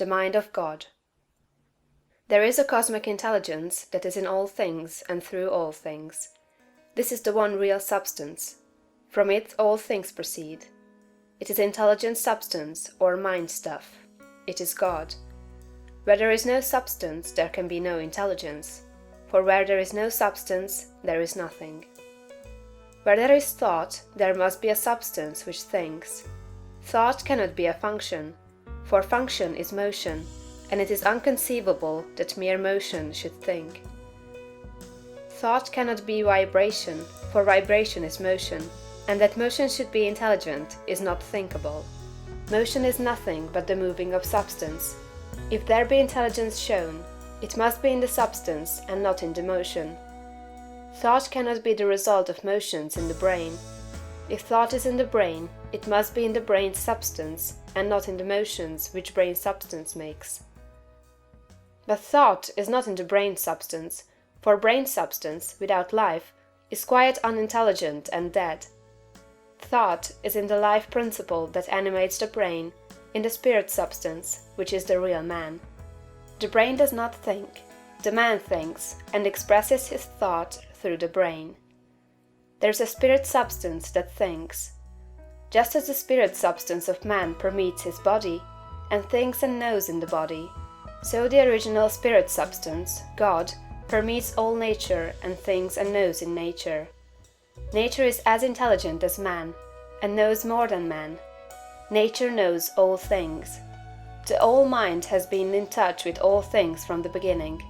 the mind of God. There is a cosmic intelligence that is in all things and through all things. This is the one real substance. From it all things proceed. It is intelligent substance or mind stuff. It is God. Where there is no substance, there can be no intelligence, for where there is no substance, there is nothing. Where there is thought, there must be a substance which thinks. Thought cannot be a function, for function is motion, and it is inconceivable that mere motion should think. Thought cannot be vibration, for vibration is motion, and that motion should be intelligent is not thinkable. Motion is nothing but the moving of substance. If there be intelligence shown, it must be in the substance and not in the motion. Thought cannot be the result of motions in the brain. If thought is in the brain, it must be in the brain's substance and not in the motions which brain substance makes. But thought is not in the brain substance, for brain substance, without life, is quite unintelligent and dead. Thought is in the life principle that animates the brain, in the spirit substance, which is the real man. The brain does not think. The man thinks, and expresses his thought through the brain. There is a spirit substance that thinks. Just as the spirit substance of man permeates his body, and thinks and knows in the body, so the original spirit substance, God, permeates all nature and thinks and knows in nature. Nature is as intelligent as man, and knows more than man. Nature knows all things. The All Mind has been in touch with all things from the beginning,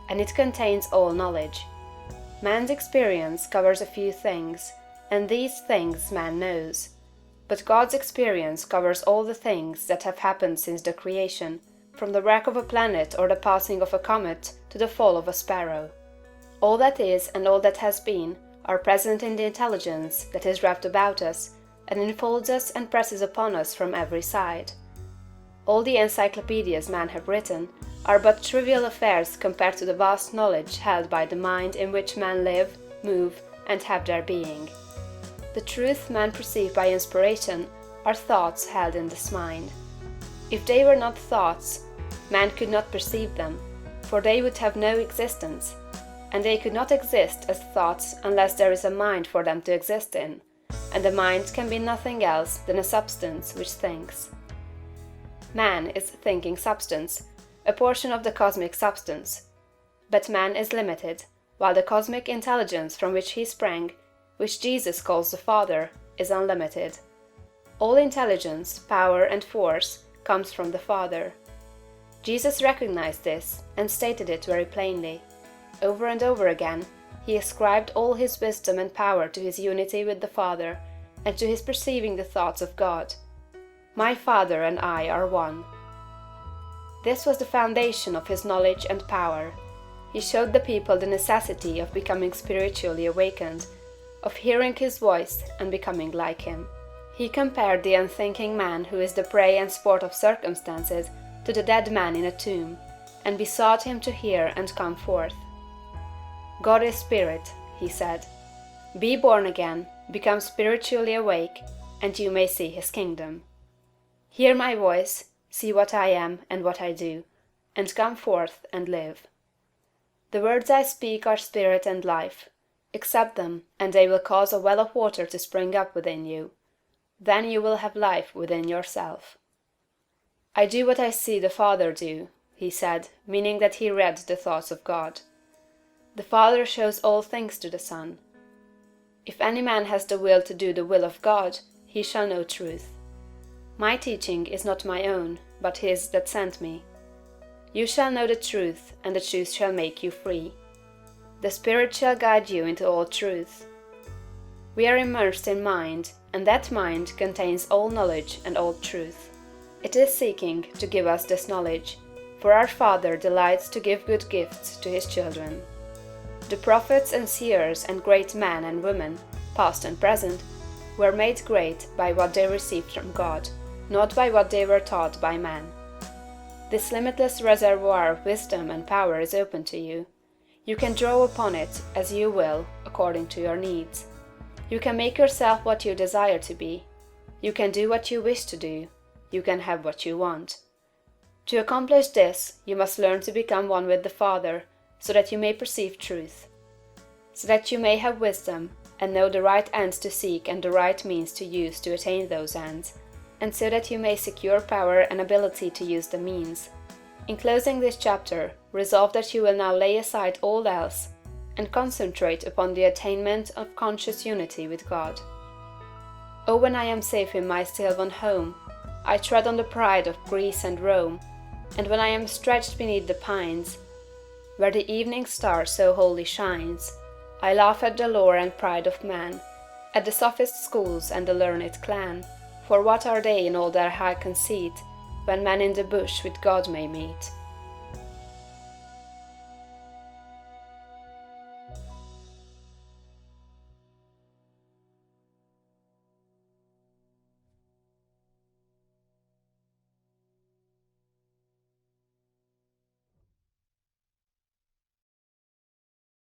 and it contains all knowledge. Man's experience covers a few things, and these things man knows. But God's experience covers all the things that have happened since the creation, from the wreck of a planet or the passing of a comet to the fall of a sparrow. All that is and all that has been are present in the intelligence that is wrapped about us, and enfolds us and presses upon us from every side. All the encyclopedias men have written are but trivial affairs compared to the vast knowledge held by the mind in which men live, move, and have their being. The truth men perceive by inspiration are thoughts held in this mind. If they were not thoughts, man could not perceive them, for they would have no existence, and they could not exist as thoughts unless there is a mind for them to exist in, and the mind can be nothing else than a substance which thinks. Man is thinking substance, a portion of the cosmic substance. But man is limited, while the cosmic intelligence from which he sprang, which Jesus calls the Father, is unlimited. All intelligence, power, and force comes from the Father. Jesus recognized this and stated it very plainly. Over and over again, he ascribed all his wisdom and power to his unity with the Father, and to his perceiving the thoughts of God. My Father and I are one. This was the foundation of his knowledge and power. He showed the people the necessity of becoming spiritually awakened, of hearing his voice and becoming like him. He compared the unthinking man who is the prey and sport of circumstances to the dead man in a tomb, and besought him to hear and come forth. God is spirit, he said. Be born again, become spiritually awake, and you may see his kingdom. Hear my voice, see what I am and what I do, and come forth and live. The words I speak are spirit and life. Accept them, and they will cause a well of water to spring up within you. Then you will have life within yourself. I do what I see the Father do, he said, meaning that he read the thoughts of God. The Father shows all things to the Son. If any man has the will to do the will of God, he shall know truth. My teaching is not my own, but his that sent me. You shall know the truth, and the truth shall make you free. The Spirit shall guide you into all truth. We are immersed in mind, and that mind contains all knowledge and all truth. It is seeking to give us this knowledge, for our Father delights to give good gifts to his children. The prophets and seers and great men and women, past and present, were made great by what they received from God, not by what they were taught by man. This limitless reservoir of wisdom and power is open to you. You can draw upon it as you will, according to your needs. You can make yourself what you desire to be. You can do what you wish to do. You can have what you want. To accomplish this, you must learn to become one with the Father, so that you may perceive truth. So that you may have wisdom, and know the right ends to seek and the right means to use to attain those ends, and so that you may secure power and ability to use the means. In closing this chapter, resolve that you will now lay aside all else, and concentrate upon the attainment of conscious unity with God. Oh, when I am safe in my sylvan home, I tread on the pride of Greece and Rome, and when I am stretched beneath the pines, where the evening star so wholly shines, I laugh at the lore and pride of man, at the sophist schools and the learned clan, for what are they in all their high conceit, when man in the bush with God may meet?